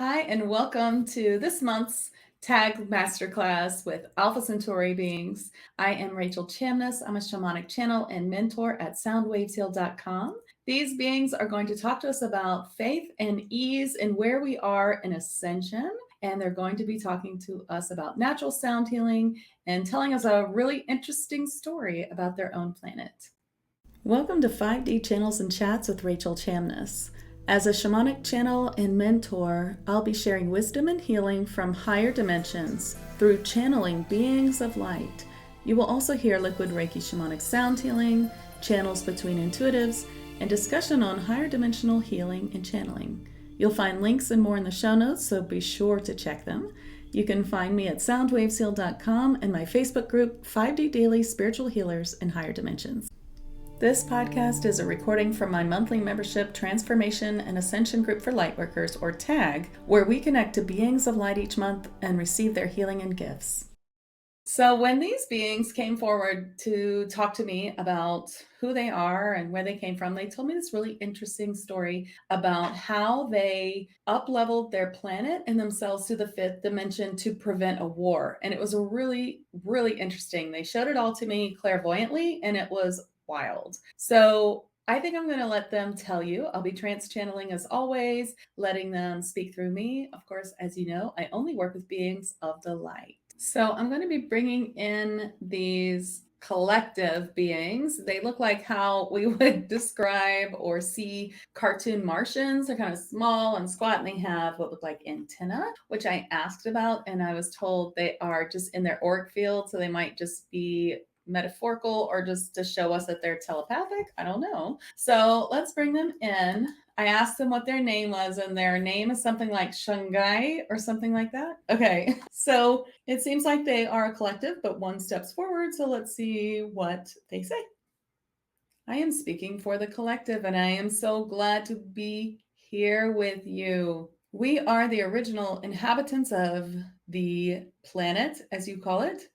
Hi, and welcome to this month's TAG Masterclass with Alpha Centauri beings. I am Rachel Chamness. I'm a shamanic channel and mentor at soundwavesheal.com. These beings are going to talk to us about faith and ease and where we are in ascension. And they're going to be talking to us about natural sound healing and telling us a really interesting story about their own planet. Welcome to 5D Channels and Chats with Rachel Chamness. As a shamanic channel and mentor, I'll be sharing wisdom and healing from higher dimensions through channeling beings of light. You will also hear liquid Reiki shamanic sound healing, channels between intuitives, and discussion on higher dimensional healing and channeling. You'll find links and more in the show notes, so be sure to check them. You can find me at soundwavesheal.com and my Facebook group, 5D Daily Spiritual Healers in Higher Dimensions. This podcast is a recording from my monthly membership Transformation and Ascension Group for Lightworkers, or TAG, where we connect to beings of light each month and receive their healing and gifts. So when these beings came forward to talk to me about who they are and where they came from, they told me this really interesting story about how they up-leveled their planet and themselves to the fifth dimension to prevent a war. And it was a really, really interesting. They showed it all to me clairvoyantly, and it was wild. So I think I'm going to let them tell you. I'll be trance channeling as always, letting them speak through me. Of course, as you know, I only work with beings of the light. So I'm going to be bringing in these collective beings. They look like how we would describe or see cartoon Martians. They're kind of small and squat, and they have what look like antenna, which I asked about, and I was told they are just in their auric field, so they might just be metaphorical or just to show us that they're telepathic. I don't know. So let's bring them in. I asked them what their name was, and their name is something like Shungai or something like that. Okay, so it seems like they are a collective, but one steps forward. So let's see what they say. I am speaking for the collective, and I am so glad to be here with you. We are the original inhabitants of the planet, as you call it.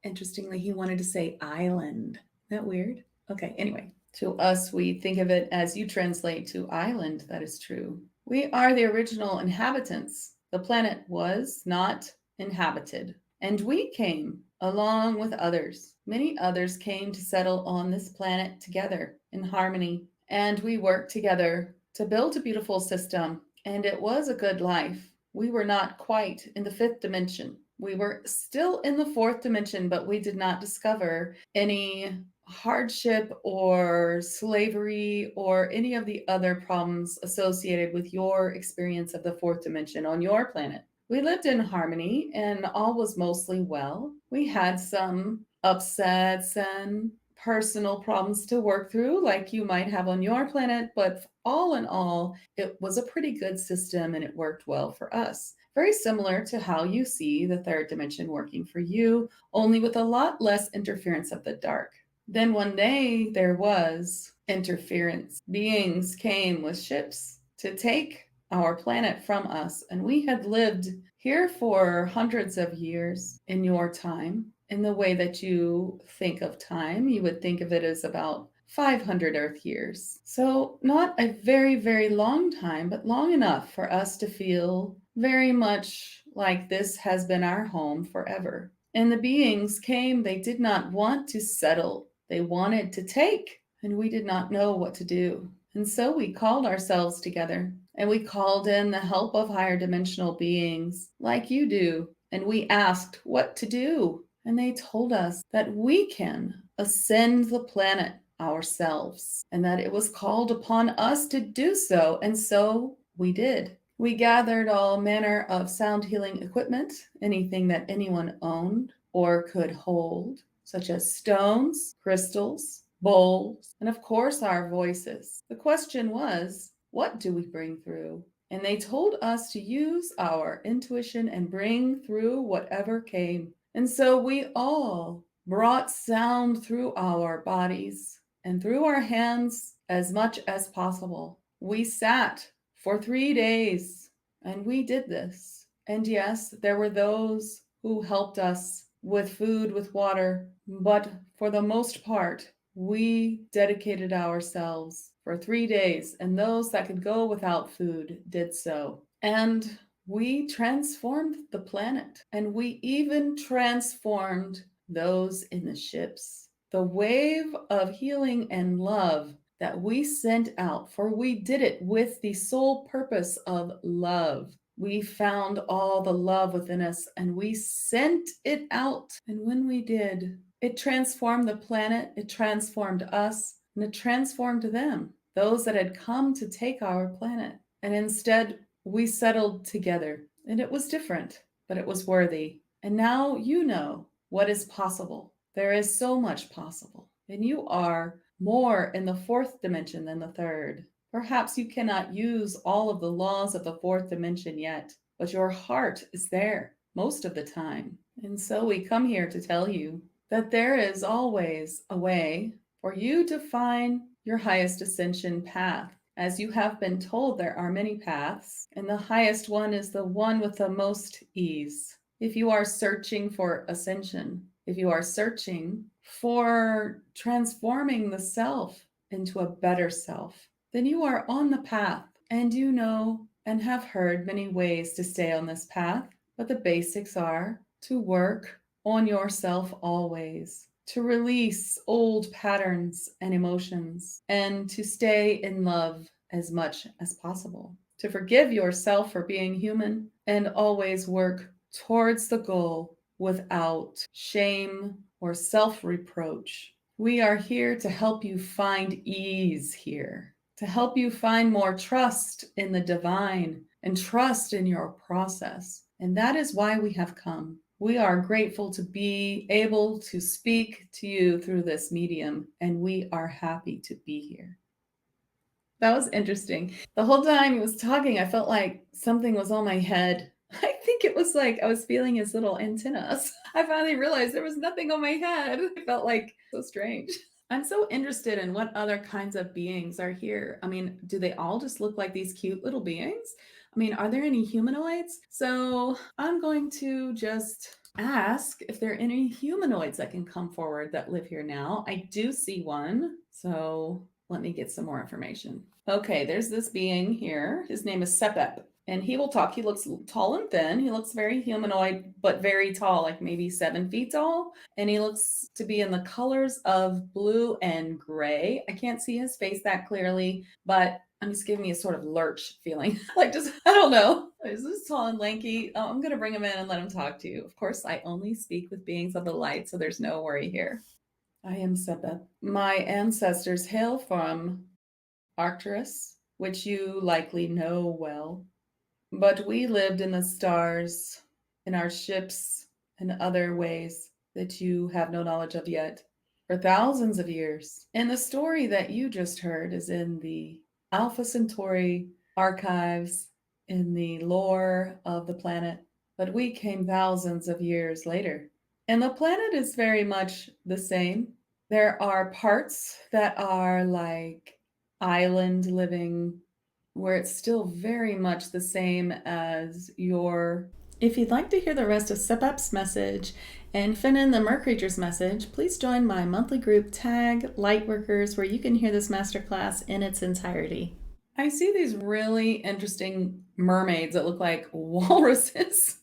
Interestingly, he wanted to say island. Isn't that weird? Okay, anyway, to us, we think of it as you translate to island. That is true. We are the original inhabitants. The planet was not inhabited, and we came along with others. Many others came to settle on this planet together in harmony, and we worked together to build a beautiful system, and it was a good life. We were not quite in the fifth dimension. We were still in the fourth dimension, but we did not discover any hardship or slavery or any of the other problems associated with your experience of the fourth dimension on your planet. We lived in harmony and all was mostly well. We had some upsets and personal problems to work through, like you might have on your planet, but all in all, it was a pretty good system and it worked well for us. Very similar to how you see the third dimension working for you, only with a lot less interference of the dark. Then one day there was interference. Beings came with ships to take our planet from us, and we had lived here for hundreds of years in your time. In the way that you think of time, you would think of it as about 500 Earth years. So not a very, very long time, but long enough for us to feel very much like this has been our home forever. And the beings came, they did not want to settle. They wanted to take, and we did not know what to do. And so we called ourselves together, and we called in the help of higher dimensional beings like you do. And we asked what to do. And they told us that we can ascend the planet ourselves and that it was called upon us to do so. And so we did. We gathered all manner of sound healing equipment, anything that anyone owned or could hold, such as stones, crystals, bowls, and of course our voices. The question was, what do we bring through? And they told us to use our intuition and bring through whatever came. And so we all brought sound through our bodies and through our hands as much as possible. We sat for 3 days and we did this. And yes, there were those who helped us with food, with water, but for the most part, we dedicated ourselves for 3 days, and those that could go without food did so. And we transformed the planet, and we even transformed those in the ships. The wave of healing and love that we sent out, for we did it with the sole purpose of love. We found all the love within us and we sent it out. And when we did, it transformed the planet, it transformed us, and it transformed them, those that had come to take our planet. And instead, we settled together, and it was different, but it was worthy. And now you know what is possible. There is so much possible, and you are more in the fourth dimension than the third. Perhaps you cannot use all of the laws of the fourth dimension yet, but your heart is there most of the time. And so we come here to tell you that there is always a way for you to find your highest ascension path. As you have been told, there are many paths, and the highest one is the one with the most ease. If you are searching for ascension, if you are searching for transforming the self into a better self, then you are on the path, and you know and have heard many ways to stay on this path, but the basics are to work on yourself always, to release old patterns and emotions, and to stay in love as much as possible, to forgive yourself for being human, and always work towards the goal without shame or self reproach. We are here to help you find ease here, to help you find more trust in the divine and trust in your process. And that is why we have come. We are grateful to be able to speak to you through this medium, and we are happy to be here. That was interesting. The whole time he was talking, I felt like something was on my head. I think it was like I was feeling his little antennas. I finally realized there was nothing on my head. It felt like so strange. I'm so interested in what other kinds of beings are here. I mean, do they all just look like these cute little beings? I mean, are there any humanoids? So I'm going to just ask if there are any humanoids that can come forward that live here now. I do see one. So let me get some more information. Okay, there's this being here. His name is Sepep, and he will talk. He looks tall and thin. He looks very humanoid, but very tall, like maybe 7 feet tall. And he looks to be in the colors of blue and gray. I can't see his face that clearly, but I'm just giving me a sort of lurch feeling. Like just, I don't know. He's this tall and lanky. Oh, I'm going to bring him in and let him talk to you. Of course, I only speak with beings of the light, so there's no worry here. I am Sepep. My ancestors hail from Arcturus, which you likely know well. But we lived in the stars, in our ships, and other ways that you have no knowledge of yet, for thousands of years. And the story that you just heard is in the Alpha Centauri archives, in the lore of the planet. But we came thousands of years later. And the planet is very much the same. There are parts that are like island living, where it's still very much the same as your. If you'd like to hear the rest of Sepep's message and Finnan the Mercreature's message, please join my monthly group TAG Lightworkers, where you can hear this masterclass in its entirety. I see these really interesting mermaids that look like walruses.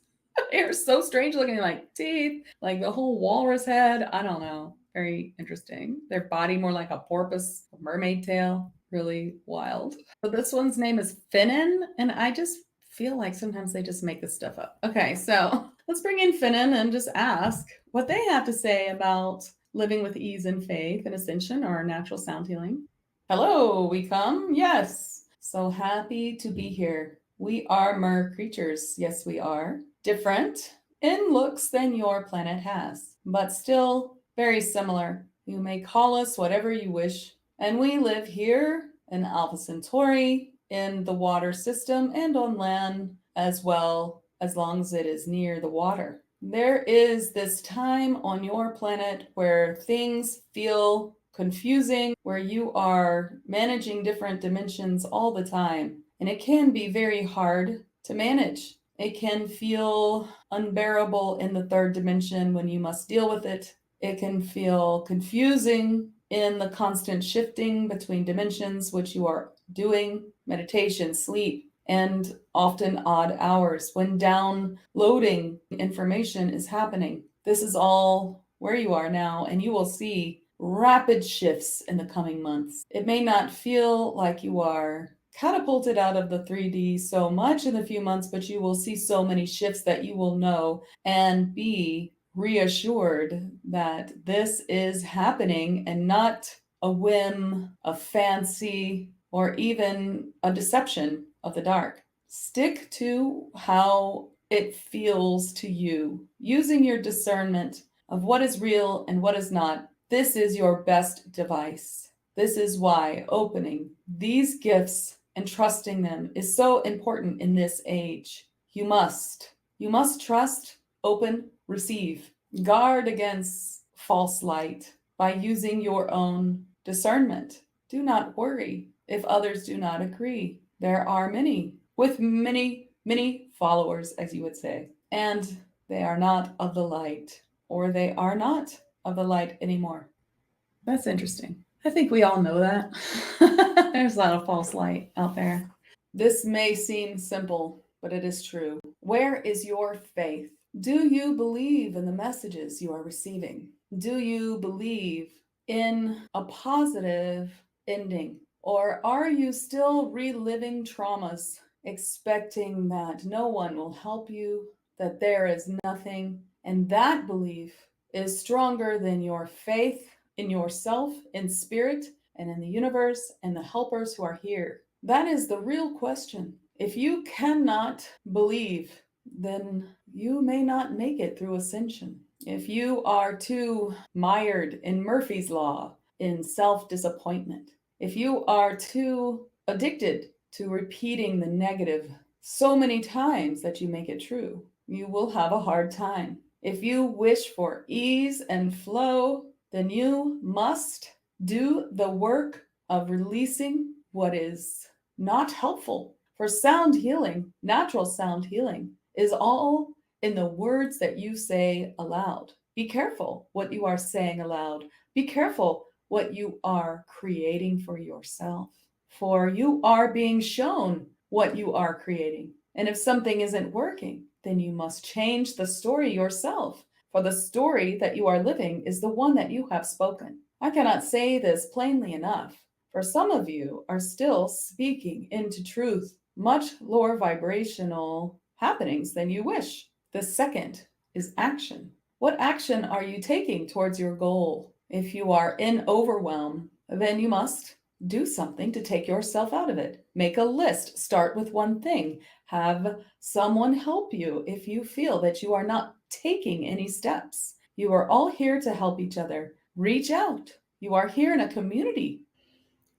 They're so strange looking, like teeth, like the whole walrus head. I don't know. Very interesting. Their body more like a porpoise, a mermaid tail. Really wild. But this one's name is Finnan, and I just feel like sometimes they just make this stuff up. Okay, so let's bring in Finnan and just ask what they have to say about living with ease and faith and ascension or natural sound healing. Hello, we come? Yes. So happy to be here. We are mer creatures. Yes, we are. Different in looks than your planet has, but still very similar. You may call us whatever you wish. And we live here in Alpha Centauri, in the water system, and on land as well, as long as it is near the water. There is this time on your planet where things feel confusing, where you are managing different dimensions all the time. And it can be very hard to manage. It can feel unbearable in the third dimension when you must deal with it. It can feel confusing in the constant shifting between dimensions, which you are doing, meditation, sleep, and often odd hours when downloading information is happening. This is all where you are now, and you will see rapid shifts in the coming months. It may not feel like you are catapulted out of the 3D so much in a few months, but you will see so many shifts that you will know and be reassured that this is happening and not a whim, a fancy, or even a deception of the dark. Stick to how it feels to you, using your discernment of what is real and what is not. This is your best device. This is why opening these gifts and trusting them is so important in this age. You must trust, open, receive. Guard against false light by using your own discernment. Do not worry if others do not agree. There are many with many, many followers, as you would say, and they are not of the light, or they are not of the light anymore. That's interesting. I think we all know that. There's a lot of false light out there. This may seem simple, but it is true. Where is your faith? Do you believe in the messages you are receiving? Do you believe in a positive ending? Or are you still reliving traumas, expecting that no one will help you, that there is nothing? And that belief is stronger than your faith in yourself, in spirit, and in the universe, and the helpers who are here. That is the real question. If you cannot believe, then you may not make it through ascension. If you are too mired in Murphy's Law, in self-disappointment, if you are too addicted to repeating the negative so many times that you make it true, you will have a hard time. If you wish for ease and flow, then you must do the work of releasing what is not helpful. For sound healing, natural sound healing, is all in the words that you say aloud. Be careful what you are saying aloud. Be careful what you are creating for yourself. For you are being shown what you are creating. And if something isn't working, then you must change the story yourself. For the story that you are living is the one that you have spoken. I cannot say this plainly enough, for some of you are still speaking into truth, much lower vibrational happenings than you wish. The second is action. What action are you taking towards your goal? If you are in overwhelm, then you must do something to take yourself out of it. Make a list. Start with one thing. Have someone help you if you feel that you are not taking any steps. You are all here to help each other. Reach out. You are here in a community.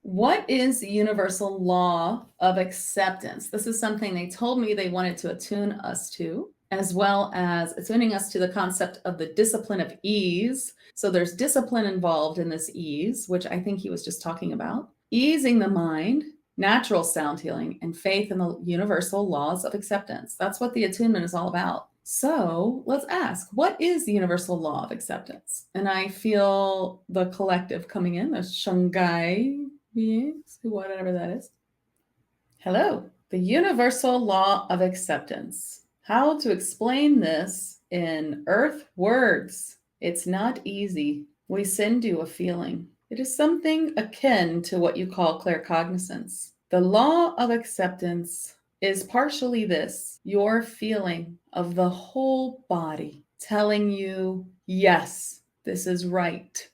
What is the universal law of acceptance? This is something they told me they wanted to attune us to, as well as attuning us to the concept of the discipline of ease. So there's discipline involved in this ease, which I think he was just talking about. Easing the mind, natural sound healing, and faith in the universal laws of acceptance. That's what the attunement is all about. So let's ask, what is the universal law of acceptance? And I feel the collective coming in, the Shanghai beings, whatever that is. Hello, the universal law of acceptance. How to explain this in earth words? It's not easy. We send you a feeling. It is something akin to what you call claircognizance. The law of acceptance is partially this, your feeling of the whole body telling you, yes, this is right.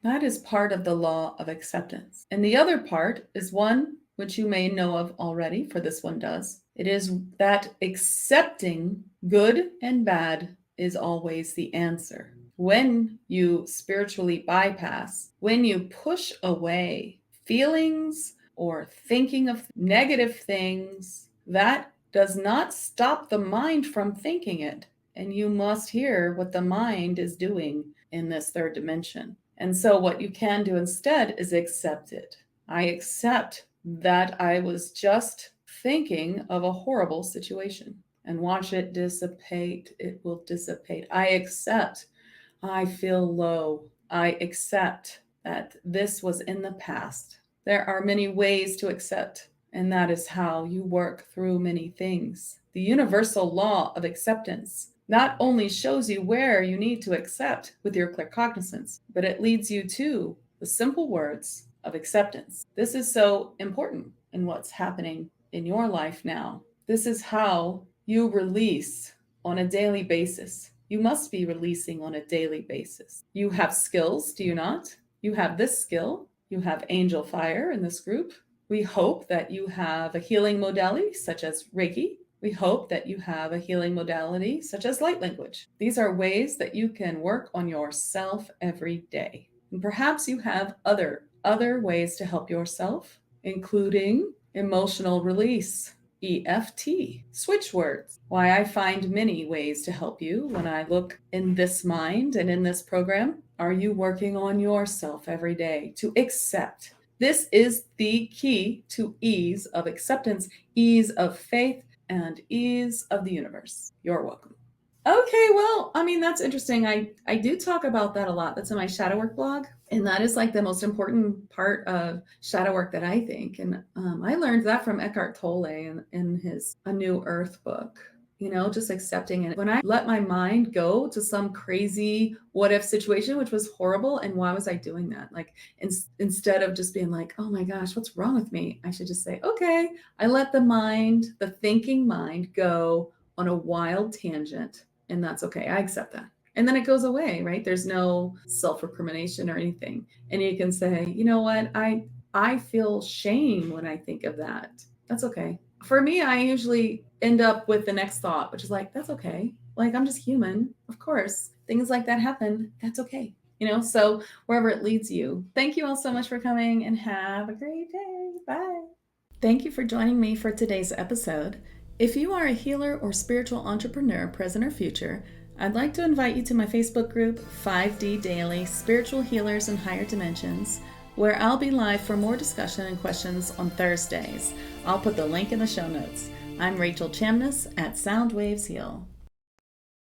That is part of the law of acceptance. And the other part is one which you may know of already, for this one does. It is that accepting good and bad is always the answer. When you spiritually bypass, when you push away feelings or thinking of negative things, that does not stop the mind from thinking it. And you must hear what the mind is doing in this third dimension. And so what you can do instead is accept it. I accept that I was just thinking of a horrible situation, and watch it dissipate. It will dissipate. I accept I feel low. I accept that this was in the past. There are many ways to accept. And that is how you work through many things. The universal law of acceptance not only shows you where you need to accept with your claircognizance, but it leads you to the simple words of acceptance. This is so important in what's happening in your life now. This is how you release on a daily basis. You must be releasing on a daily basis. You have skills, do you not? You have this skill. You have angel fire in this group. We hope that you have a healing modality such as Reiki. We hope that you have a healing modality such as light language. These are ways that you can work on yourself every day. And perhaps you have other ways to help yourself, including emotional release, EFT, switch words. Why I find many ways to help you when I look in this mind and in this program. Are you working on yourself every day to accept? This is the key to ease of acceptance, ease of faith, and ease of the universe. You're welcome. Okay, well, I mean, that's interesting. I do talk about that a lot. That's in my shadow work blog. And that is like the most important part of shadow work that I think. And I learned that from Eckhart Tolle in his A New Earth book. Just accepting it. When I let my mind go to some crazy what if situation, which was horrible, and why was I doing that? Like instead of just being like, oh my gosh, what's wrong with me? I should just say, okay, I let the thinking mind go on a wild tangent, and that's okay. I accept that. And then it goes away, right? There's no self-recrimination or anything. And you can say, you know what? I feel shame when I think of that. That's okay. For me, I usually end up with the next thought, which is like, that's okay. Like, I'm just human. Of course, things like that happen. That's okay. So wherever it leads you. Thank you all so much for coming, and have a great day. Bye. Thank you for joining me for today's episode. If you are a healer or spiritual entrepreneur, present or future, I'd like to invite you to my Facebook group, 5D Daily, Spiritual Healers in Higher Dimensions, where I'll be live for more discussion and questions on Thursdays. I'll put the link in the show notes. I'm Rachel Chamness at Sound Waves Heal.